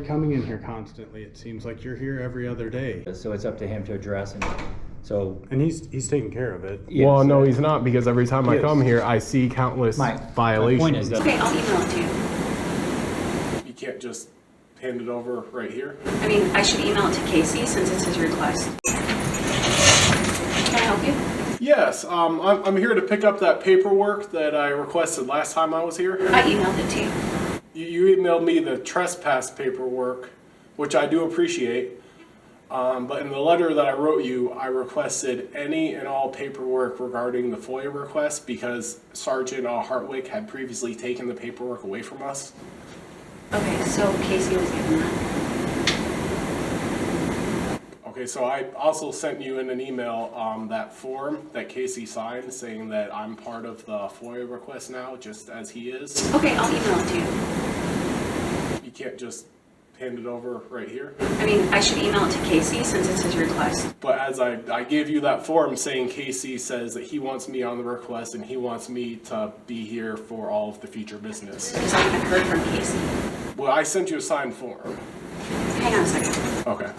coming in here constantly. It seems like you're here every other day. So it's up to him to address, and so. And he's taking care of it. Yes. Well, no, he's not, because every time I Yes. come here, I see countless violations. My point is that. Okay, I'll email it to you. You can't just hand it over right here? I mean, I should email it to Casey since it's his request. Can I help you? Yes, I'm here to pick up that paperwork that I requested last time I was here. I emailed it to you. You emailed me the trespass paperwork, which I do appreciate. But in the letter that I wrote you, I requested any and all paperwork regarding the FOIA request because Sergeant Hartwick had previously taken the paperwork away from us. Okay, so Casey was given that. Okay, so I also sent you in an email that form that Casey signed saying that I'm part of the FOIA request now, just as he is. Okay, I'll email it to you. You can't just hand it over right here? I mean, I should email it to Casey since it's his request. But as I gave you that form saying Casey says that he wants me on the request and he wants me to be here for all of the future business. Because I haven't heard from Casey. Well, I sent you a signed form. Hang on a second. Okay.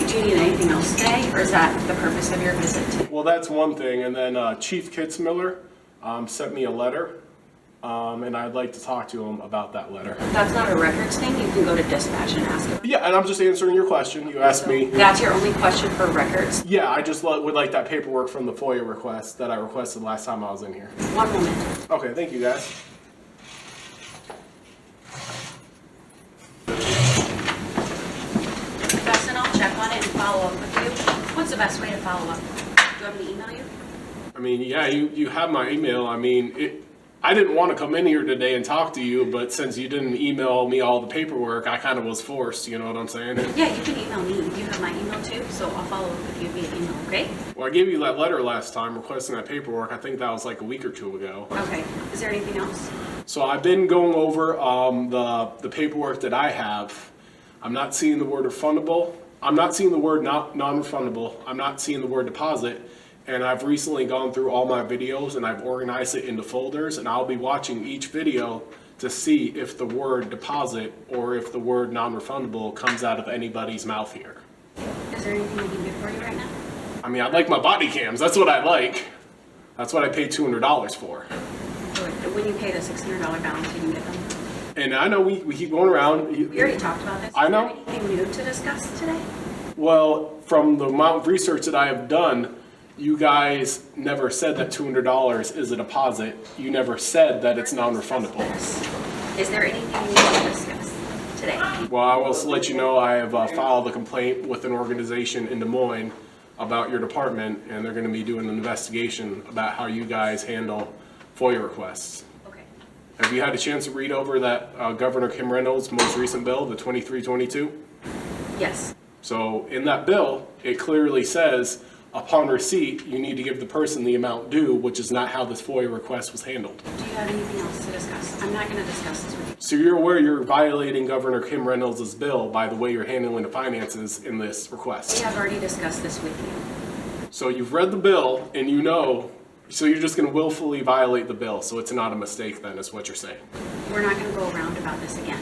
Do you need anything else today, or is that the purpose of your visit today? Well, that's one thing. And then Chief Kitzmiller sent me a letter, and I'd like to talk to him about that letter. That's not a records thing. You can go to dispatch and ask him. Yeah, and I'm just answering your question. You asked me. That's your only question for records? Yeah, I just would like that paperwork from the FOIA request that I requested last time I was in here. One moment. Okay, thank you guys. Dustin, I'll check on it and follow up with you. What's the best way to follow up? Do you want me to email you? I mean, yeah, you have my email. I mean, I didn't want to come in here today and talk to you, but since you didn't email me all the paperwork, I kind of was forced, you know what I'm saying? Yeah, you can email me. You have my email too, so I'll follow up with you via email, okay? Well, I gave you that letter last time requesting that paperwork. I think that was like a week or two ago. Okay. Is there anything else? So I've been going over the paperwork that I have. I'm not seeing the word refundable. I'm not seeing the word non-refundable. I'm not seeing the word deposit. And I've recently gone through all my videos and I've organized it into folders, and I'll be watching each video to see if the word deposit or if the word non-refundable comes out of anybody's mouth here. Is there anything I can do for you right now? I mean, I'd like my body cams. That's what I like. That's what I paid $200 for. When you pay the $600 balance, you can get them. And I know we keep going around. We already talked about this. I know. Is there anything new to discuss today? Well, from the amount of research that I have done, you guys never said that $200 is a deposit. You never said that it's non-refundable. Is there anything new to discuss today? Well, I will let you know I have filed a complaint with an organization in Des Moines about your department, and they're going to be doing an investigation about how you guys handle FOIA requests. Okay. Have you had a chance to read over that Governor Kim Reynolds' most recent bill, the 2322? Yes. So in that bill, it clearly says, upon receipt, you need to give the person the amount due, which is not how this FOIA request was handled. Do you have anything else to discuss? I'm not going to discuss this with you. So you're aware you're violating Governor Kim Reynolds' bill by the way you're handling the finances in this We request. have already discussed this with you. So you've read the bill and you know, so you're just going to willfully violate the bill. So it's not a mistake then, is what you're saying. We're not going to go around about this again.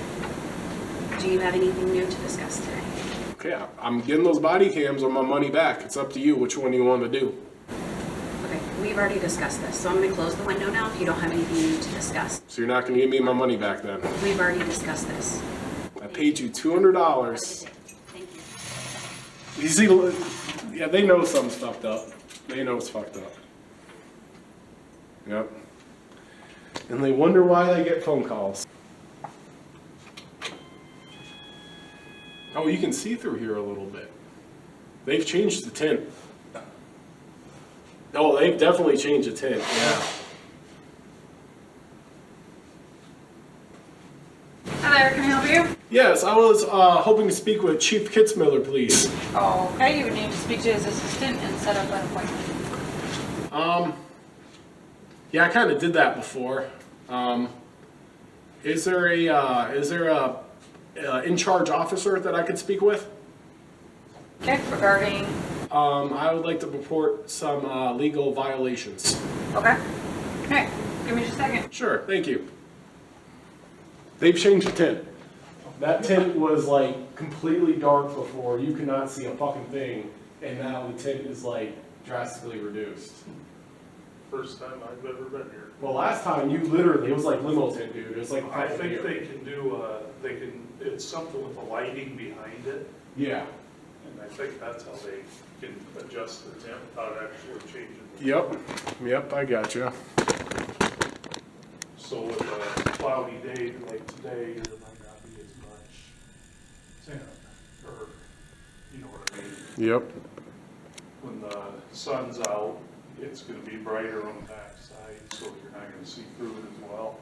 Do you have anything new to discuss today? Okay, I'm getting those body cams or my money back. It's up to you which one you want to do. Okay, we've already discussed this, so I'm going to close the window now if you don't have anything new to discuss. So you're not going to give me my money back then. We've already discussed this. I paid you $200. Thank you. You see, yeah, they know something's fucked up. They know it's fucked up. Yep. And they wonder why they get phone calls. Oh, you can see through here a little bit. They've changed the tint. Oh, they've definitely changed the tint, yeah. Hi there, can I help you? Yes, I was hoping to speak with Chief Kitzmiller, please. Okay, you would need to speak to his assistant and set up an appointment. Yeah, I kind of did that before. Is there a in-charge officer that I could speak with? Okay, regarding, I would like to report some legal violations. okay. Okay, give me just a second. Sure, thank you. They've changed the tint. That tint was like completely dark before. You could not see a fucking thing. And now the tint is like drastically reduced. First time I've ever been here. Well, last time you literally, it was like limo tint, dude. It was like a I fucking think beer. they can do, it's something with the lighting behind it, Yeah. and I think that's how they can adjust the temp without actually changing. Yep, I gotcha. So with a cloudy day like today, there might not be as much tint, or, you know what I mean? Yep. When the sun's out, it's gonna be brighter on the backside, so you're not gonna see through it as well.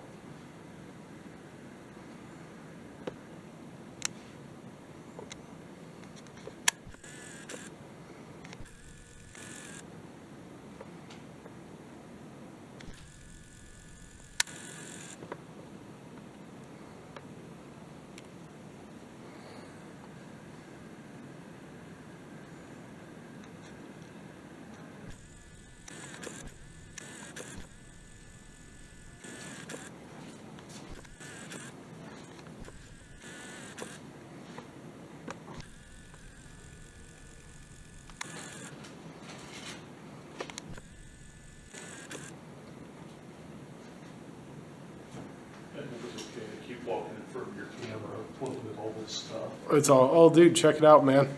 And it was okay to keep walking in front of your camera, looking at all this stuff. It's all, oh, dude, check it out, man.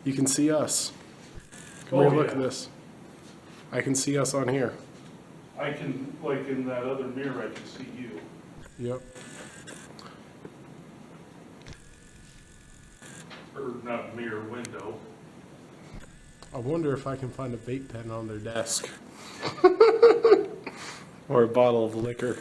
You can see us. Come here, look at this. I can see us on here. I can, like in that other mirror, I can see you. Yep. Or not mirror, window. I wonder if I can find a vape pen on their desk. Or a bottle of liquor.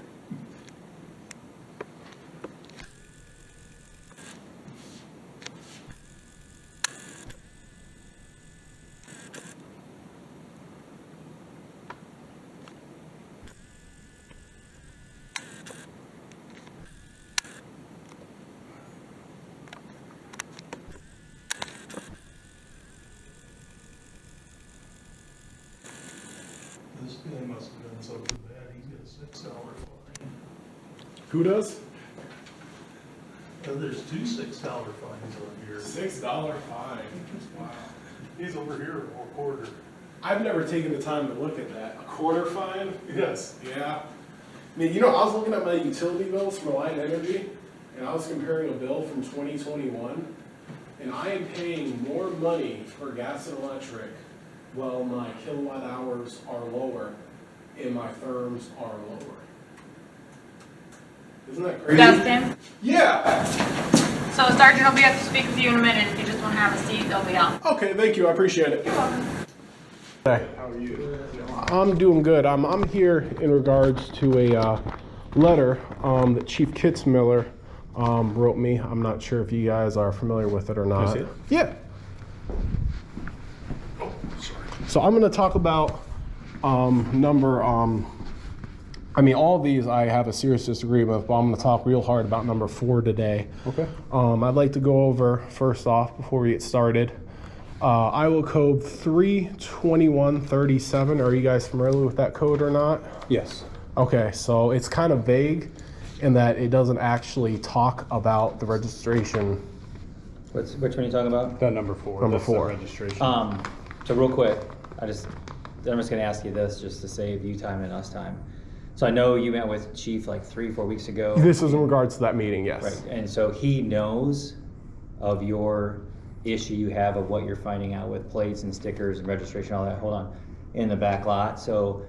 This guy must have done something bad, he's got a $6 fine. Who does? There's two $6 fines on here. $6 fine. Wow. He's over here a quarter. I've never taken the time to look at that. A quarter fine? Yes. Yeah. I mean, you know, I was looking at my utility bills for Light Energy, and I was comparing a bill from 2021, and I am paying more money for gas and electric while my kilowatt hours are lower and my therms are lower. Isn't that crazy? Dustin, Yeah. so the sergeant will be up to speak with you in a minute. If you just want to have a seat, they'll be on. Okay, thank you. I appreciate it. You're welcome. Okay. How are you? I'm doing good. I'm here in regards to a letter that Chief Kitzmiller wrote me. I'm not sure if you guys are familiar with it or not. see it? Yeah. So I'm going to talk about I mean, all of these I have a serious disagreement with, but I'm going to talk real hard about number 4 today. Okay. I'd like to go over, first off, before we get started, Iowa Code 32137. Are you guys familiar with that code or not? Yes. Okay, so it's kind of vague in that it doesn't actually talk about the registration. Which one are you talking about? That number 4. Number that's the 4. registration. So real quick, I'm just gonna ask you this just to save you time and us time. So I know you met with Chief like 3-4 weeks ago. This is in regards to that meeting, yes. Right, and so he knows of your issue you have of what you're finding out with plates and stickers and registration, all that, hold on, in the back lot. So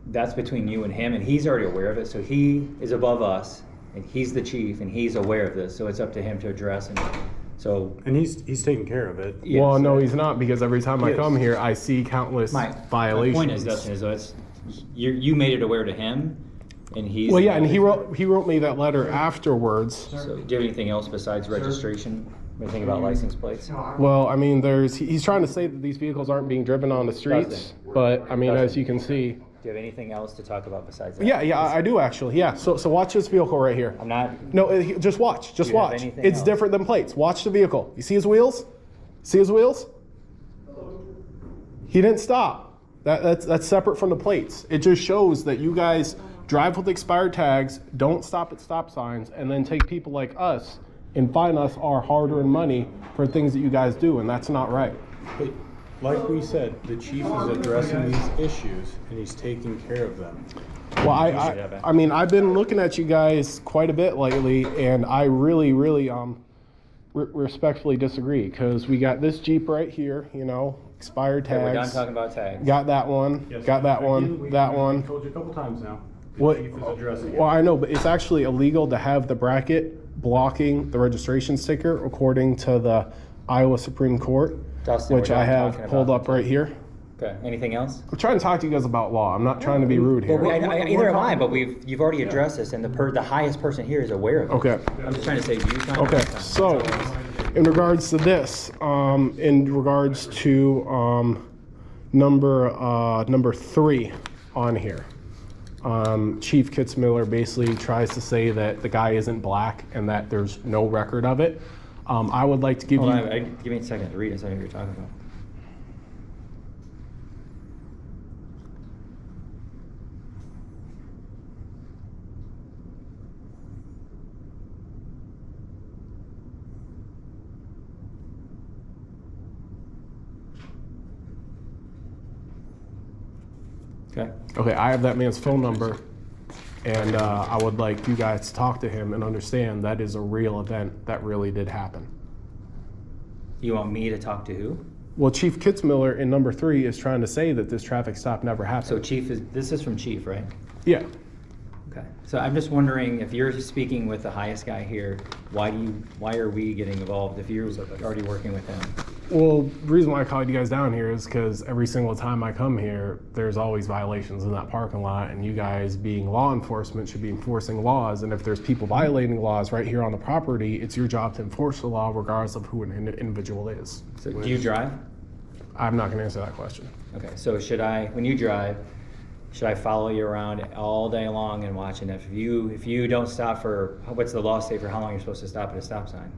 that's between you and him, and he's already aware of it. So he is above us, and he's the chief, and he's aware of this. So it's up to him to address. And so, And he's taking care of it. yes. Well, no, he's not, because every time I Yes. come here, I see countless My violations. point is, Dustin, is though it's you made it aware to him, and he's. Well, yeah, and he wrote me that letter afterwards. So, do you have anything else besides registration? Anything about license plates? Well, I mean, he's trying to say that these vehicles aren't being driven on the streets, but I mean, as you can see. Do you have anything else to talk about besides that? Yeah, I do actually. Yeah, so watch this vehicle right here. I'm not. No, just watch. Just Do you have watch. anything It's else? different than plates. Watch the vehicle. You see his wheels? See his wheels? He didn't stop. That's separate from the plates. It just shows that you guys drive with expired tags, don't stop at stop signs, and then take people like us and fine us our hard-earned money for things that you guys do, and that's not right. But like we said, the chief is addressing these issues and he's taking care of them. Well, I mean, I've been looking at you guys quite a bit lately, and I really, respectfully disagree, because we got this Jeep right here, you know, expired tags. Okay, we're done talking about tags. Got that one, got that one, that one. I told you a couple times now. The What? chief is addressing it. Well, I know, but it's actually illegal to have the bracket blocking the registration sticker according to the Iowa Supreme Court, Dustin, which we're I done have talking pulled about up right here. Okay, anything else? I'm trying to talk to you guys about law. I'm not trying to be rude here. Either am I, but you've already addressed this, and the highest person here is aware of it. Okay. I'm just trying to save you time. Okay, so in regards to this, in regards to number 3 on here, Chief Kitzmiller basically tries to say that the guy isn't black and that there's no record of it. I would like to give Hold you. on, give me a second to read it so I know what you're talking about. Okay. Okay, I have that man's phone number, and I would like you guys to talk to him and understand that is a real event that really did happen. You want me to talk to who? Well, Chief Kitzmiller in number 3 is trying to say that this traffic stop never happened. So this is from Chief, right? Yeah. Okay. So I'm just wondering, if you're speaking with the highest guy here, why are we getting involved if you're already working with him? Well, the reason why I called you guys down here is because every single time I come here, there's always violations in that parking lot, and you guys, being law enforcement, should be enforcing laws. And if there's people violating laws right here on the property, it's your job to enforce the law regardless of who an individual is. So do you drive? I'm not going to answer that question. Okay. So when you drive, should I follow you around all day long and watch? And if you don't stop for, what's the law say for how long you're supposed to stop at a stop sign?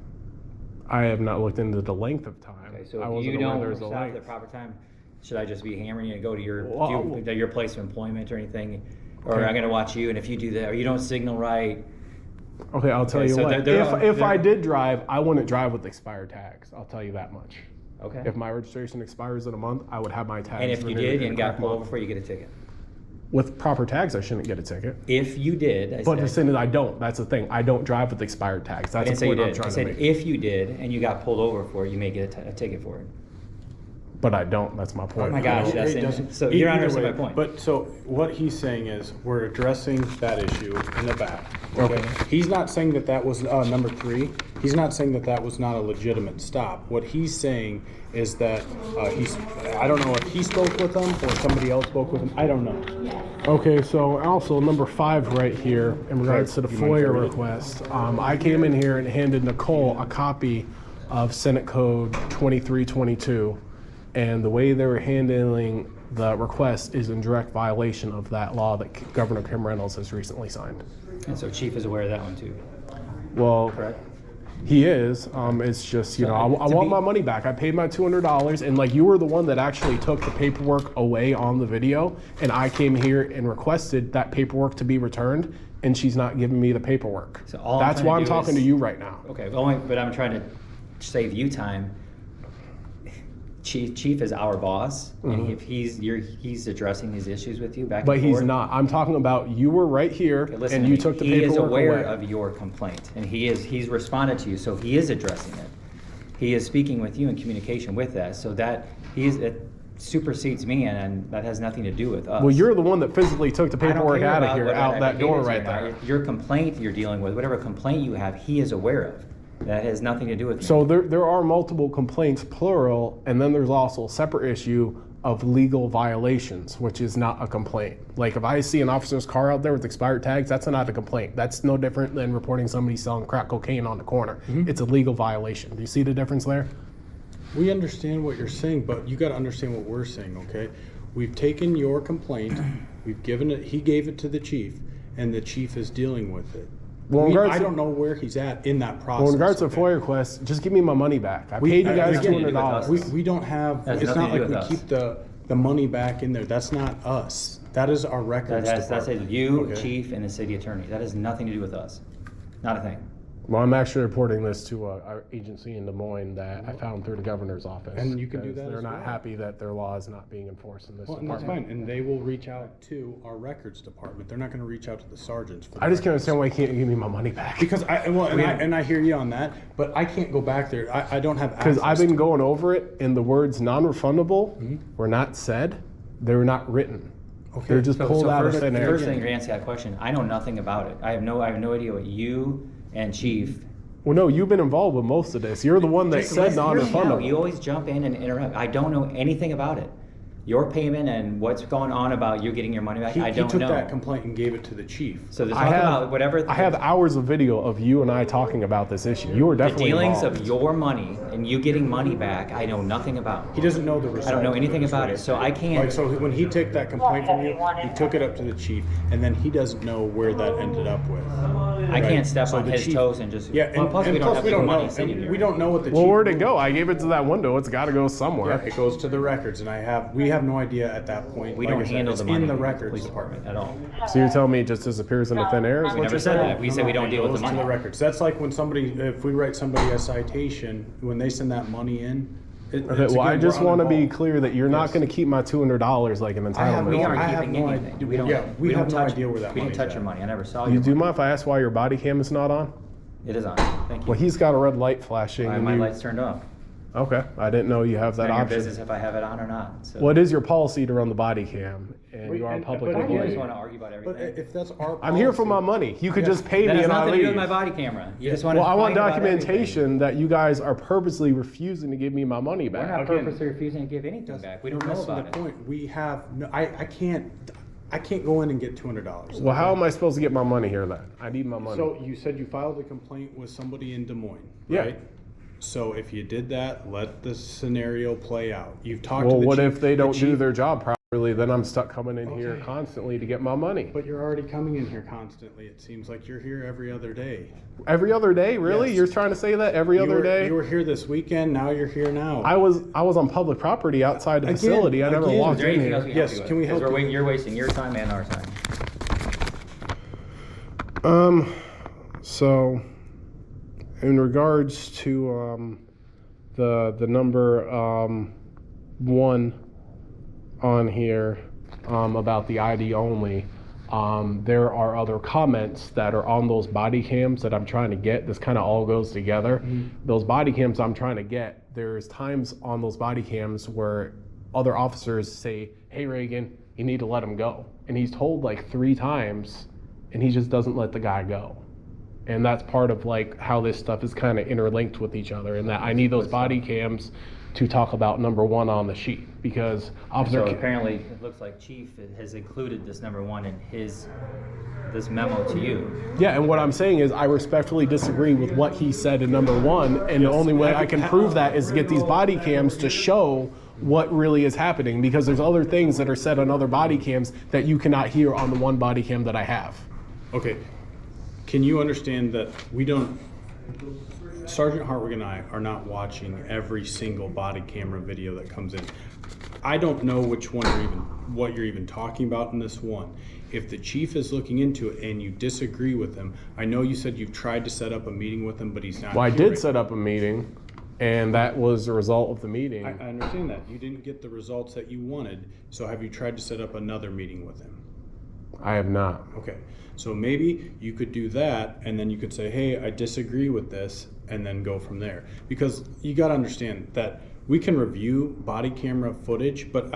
I have not looked into the length of time. Okay, so I if wasn't you aware don't there was a stop at the length. proper time, should I just be hammering you to go to Well, your place of employment or anything? Or Okay. I'm going to watch you, and if you do that, or you don't signal right, Okay, I'll tell Okay, you so what. If I did drive, I wouldn't drive with expired tags. I'll tell you that much. okay? If my registration expires in a month, I would have my tags. And if you renewed did in and a got correct pulled month. over for it, you get a ticket. With proper tags, I shouldn't get a ticket. If you did, But the thing is, I don't. That's the thing. I don't drive with expired tags. I That's didn't the say you point I'm did. I trying to said make. if you did and you got pulled over for it, you may get a ticket for it. But I don't. That's my point. Oh my gosh, It that's doesn't- so you're not either understanding way, my point. But so what he's saying is we're addressing that issue in the back. Okay. He's not saying that was number 3. He's not saying that was not a legitimate stop. What he's saying is that I don't know if he spoke with him or somebody else spoke with him. I don't know. Okay, so also number 5 right here in regards to the You mind if I FOIA read it? request. I came in here and handed Nicole a copy of Senate Code 2322, and the way they were handling the request is in direct violation of that law that Governor Kim Reynolds has recently signed. And so Chief is aware of that one too. Well, Correct. he is. It's just, you know, I want my money back. I paid my $200, and like you were the one that actually took the paperwork away on the video, and I came here and requested that paperwork to be returned, and she's not giving me the paperwork. So all I'm That's trying why to I'm do talking is- to you right now. Okay, well, but I'm trying to save you time. Chief is our boss, and if he's addressing these issues with you back But and he's forth. not. I'm talking about you were right here, Okay, listen and to you me. took the He is paperwork aware away. of your complaint, and he's responded to you, so he is addressing it. He is speaking with you in communication with that, so that it supersedes me, and that has nothing to do with us. Well, you're the one that physically took the I don't paperwork care out of about here, whether out I that gave door it to you right or not. there. Your complaint you're dealing with, whatever complaint you have, he is aware of. That has nothing to do with me. So there are multiple complaints, plural, and then there's also a separate issue of legal violations, which is not a complaint. Like if I see an officer's car out there with expired tags, that's not a complaint. That's no different than reporting somebody selling crack cocaine on the corner. It's a legal violation. Do you see the difference there? We understand what you're saying, but you got to understand what we're saying, okay? We've taken your complaint, we've given it, he gave it to the chief, and the chief is dealing with it. Well, in regards I to- don't know where he's at in that process. Well, in regards to okay? FOIA requests, just give me my money back. I paid you guys nothing to do with $200. us. We don't have, Has it's nothing not to do like we with us. keep the money back in there. That's not us. That is our records That says department. you, Okay. chief, and the city attorney. That has nothing to do with us. Not a thing. Well, I'm actually reporting this to our agency in Des Moines that I found through the governor's office. And you can do because that They're as not well. happy that their law is not being enforced in this Well, and that's department. fine, and they will reach out to our records department. They're not gonna reach out to the sergeants. For the I just can't records. understand why you can't give me my money back. Because I hear you on that, but I can't go back there. I don't have access. Because I've been to- going over it, and the words non-refundable Mm-hmm. were not said. They were not written. Okay. They're just pulled out of first, thin air. first thing to answer that question, I know nothing about it. I have no idea what you and chief. Well, no, you've been involved with most of this. You're the one that said Hear me out. non-refundable. You always jump in and interrupt. I don't know anything about it. Your payment and what's going on about you getting your money back, I He don't took know. that complaint and gave it to the chief. So to I talk have, about whatever I have hours of video of you and I talking about this issue. You were the definitely dealings involved. of your money and you getting money back, I know nothing about. He doesn't know the result. I don't know of anything is about what it, he's so saying. I can't- Like, so when he took that complaint from you, he took it up to the chief, and then he doesn't know where that ended up with. I Right. can't step So on the his chief- toes and just. Yeah, Well, and, plus and we don't plus have we the don't money know. sitting And here. we don't know what the Well, chief. where'd it go? I gave it to that window. It's got to go Yeah, somewhere. it goes to the records, and we have no idea at that point. We Like I don't said, handle it's the money in the in the records police department at all. So you're telling me it just disappears into thin air? Is We what never you're said saying? that. We said we don't deal with the Goes to money. the records. That's like when if we write somebody a citation, when they send that money in. Okay, well, I just want to be clear that you're not going to keep my $200 like an I have entitlement. We no- aren't I have keeping no anything. idea. We don't. Yeah, we have no touch- idea where that We didn't money's touch at. your money. I never saw You your do money. mind if I ask why your body cam is not on? It is on. Thank you. Well, he's got a red light flashing. and My you- light's turned off. Okay, I didn't know you have that None of your option. business if I have it on or not. So. What is your policy to run the body cam? And you are a public but You employee. just want to argue about But everything. if that's our, I'm here for my money. You could just pay That me has and I nothing to do leave. with my body camera. You just want Well, to I want fight about documentation that you guys are purposely refusing to give me my money everything. We're back. not Again, purposely refusing to give anything back. We don't know That's about the it. point. We have no. I can't go in and get $200. Well, how am I supposed to get my money here then? I need my money. So you said you filed a complaint with somebody in Des Moines, Yeah. right? So if you did that, let the scenario play out. You've talked to Well, the what chief. if they the don't do chief- their job properly? Then I'm stuck coming in here Okay. constantly to get my money. But you're already coming in here constantly. It seems like you're here every other day. Every other day, really? Yes. You're trying to say that every other day? You were here this weekend. Now you're here now. I was on public property outside the Again, facility. I never again. walked Is there in anything else here. we can help Yes, you with? can we 'Cause help you? You're wasting your time and our time. So, in regards to the number 1 on here about the ID only, there are other comments that are on those body cams that I'm trying to get. This kind of all goes together. Those body cams I'm trying to get, there's times on those body cams where other officers say, "Hey Reagan, you need to let him go." And he's told like 3 times and he just doesn't let the guy go. And that's part of like how this stuff is kind of interlinked with each other, and that I need those body cams to talk about number 1 on the sheet, because So apparently, it looks like Chief has included this number 1 in this memo to you. Yeah, and what I'm saying is I respectfully disagree with what he said in number 1, and the only way I can prove that is get these body cams to show what really is happening, because there's other things that are said on other body cams that you cannot hear on the one body cam that I have. Okay. Can you understand that we don't, Sergeant Hartwig and I are not watching every single body camera video that comes in. I don't know which one what you're even talking about in this one. If the chief is looking into it and you disagree with him, I know you said you've tried to set up a meeting with him, but he's not Well, I here did right set up a meeting, and that was the result of the meeting. I understand that. You didn't get the results that you wanted, so have you tried to set up another meeting with him? I have not. Okay, so maybe you could do that, and then you could say, hey, I disagree with this, and then go from there. Because you gotta understand that we can review body camera footage, but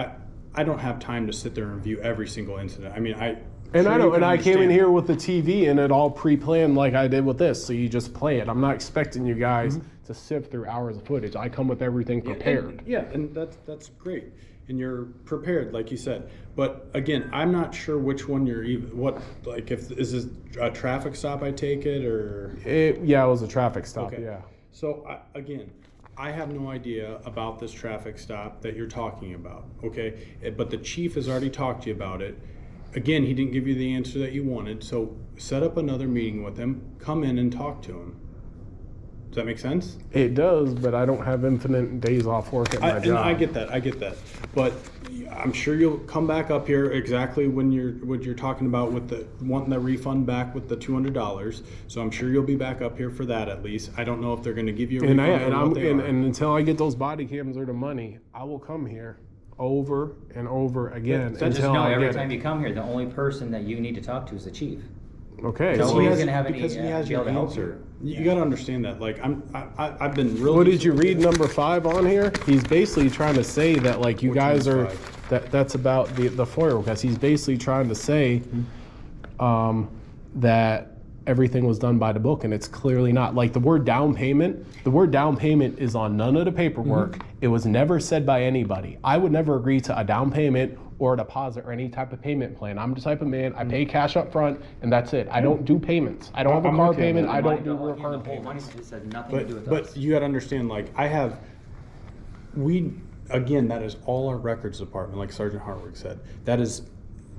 I don't have time to sit there and review every single incident. I mean, I know, and I came in understand. here with the TV and it all pre-planned like I did with this, so you just play it. I'm not expecting you guys to sift through hours of footage. I come with everything prepared. And that's great. And you're prepared, like you said. But again, I'm not sure which one you're is this a traffic stop, I take it, or? Yeah, it was a traffic stop, Okay. yeah. So again, I have no idea about this traffic stop that you're talking about, okay? But the chief has already talked to you about it. Again, he didn't give you the answer that you wanted, so set up another meeting with him, come in and talk to him. Does that make sense? It does, but I don't have infinite days off work at my And job. I get that. But I'm sure you'll come back up here exactly when you're talking about with the wanting the refund back with the $200. So I'm sure you'll be back up here for that at least. I don't know if they're going to give you a refund or what they are. And until I get those body cams or the money, I will come here over and over again So just until know I every get time it. you come here, the only person that you need to talk to is the chief. Okay. No so one's has- gonna have any because he has be able your to help answer. you. You got to understand that. Like I've been really. What did you read number 5 on here? He's basically trying to say that like you Which guys one's are 5? that's about the FOIA request. He's basically trying to say that everything was done by the book, and it's clearly not. Like the word down payment is on none of the paperwork. It was never said by anybody. I would never agree to a down payment or a deposit or any type of payment plan. I'm the type of man, I pay cash up front and that's it. I don't do payments. I don't have a I'm car with you on payment. that. I don't do The whole- recurring the whole money payments. has nothing to do with But us. you got to understand, like again, that is all our records department, like Sergeant Hartwig said. That is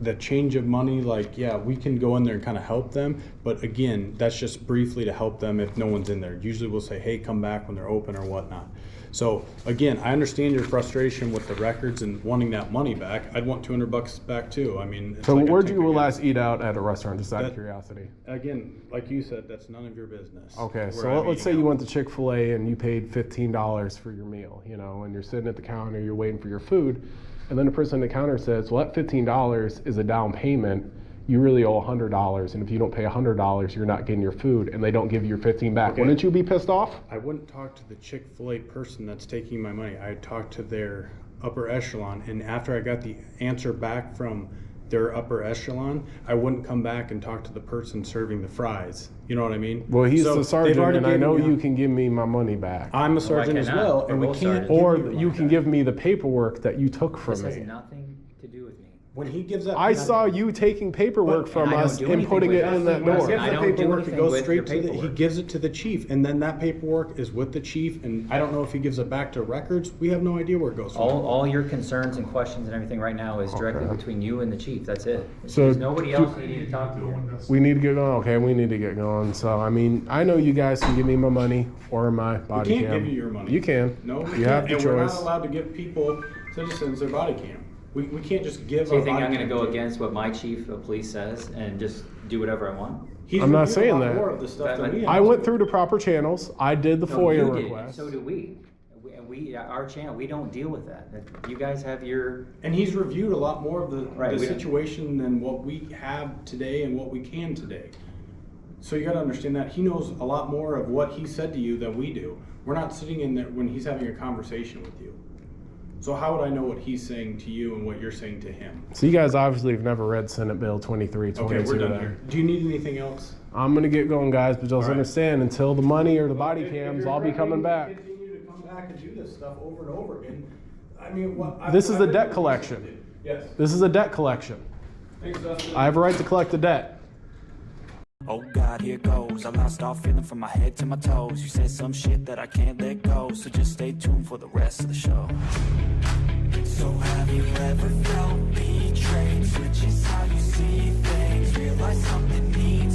the change of money. Like, yeah, we can go in there and kind of help them, but again, that's just briefly to help them if no one's in there. Usually we'll say, hey, come back when they're open or whatnot. So again, I understand your frustration with the records and wanting that money back. I'd want $200 back too. I mean, it's So like I where'd take you a- last eat out at a restaurant, just out of That- curiosity? Again, like you said, that's none of your business. Okay, where so I'm let's say eating you out. went to Chick-fil-A and you paid $15 for your meal, you know, and you're sitting at the counter, you're waiting for your food, and then the person at the counter says, well, that $15 is a down payment. You really owe $100, and if you don't pay $100, you're not getting your food, and they don't give you your 15 back. Okay. Wouldn't you be pissed off? I wouldn't talk to the Chick-fil-A person that's taking my money. I'd talk to their upper echelon, and after I got the answer back from their upper echelon, I wouldn't come back and talk to the person serving the fries. You know what I mean? Well, he's So the they've sergeant, already and I given know me you can give me my money back. I'm a sergeant as cannot. well, We're and we both can't. sergeants. Or give your you money can back. give me the paperwork that you took from This has me. nothing to do with me. When he gives that. I saw you taking paperwork But- from And I don't us do and anything putting with it that. in that When he door. gives I the don't do paperwork, it anything goes with straight your to the, he paperwork. gives it to the chief, and then that paperwork is with the chief, and I don't know if he gives it back to records. We have no idea where it goes from. All your concerns and questions and everything right now is directly between you and the chief. That's it. So There's nobody else you need to talk to. We need to get going. Okay, we need to get going. So, I mean, I know you guys can give me my money or my body We can't cam. give you your money. You can. No, we You have can't. the And we're not choice. allowed to give people, citizens, their body cam. We can't just give So you our think body I'm gonna cam go to- against what my chief of police says and just do whatever I want? He's I'm not reviewed a saying lot that. more of the stuff than we But- I have. went through the proper channels. I did the No, FOIA you did, and request. so do we. Our channel, we don't deal with that. You guys have your, And he's reviewed a lot more of the Right, we don't- situation than what we have today and what we can today. So you gotta understand that. He knows a lot more of what he said to you than we do. We're not sitting in there when he's having a conversation with you. So how would I know what he's saying to you and what you're saying to him? So you guys obviously have never read Senate Bill 2322. Okay, we're done then. here. Do you need anything else? I'm gonna get going, guys, but just right. understand until the money or the body If cams, you're I'll be coming ready to back. Continue to come back and do this stuff over and over again. I mean, what? This is I've a been debt doing collection. this. Yes. This is a debt collection. Thanks, Dustin. I have a right to collect the debt. Oh God, here goes. I lost all feeling from my head to my toes. You said some shit that I can't let go, so just stay tuned for the rest of the show. So have you ever felt betrayed? Switches how you see things. Realize something needs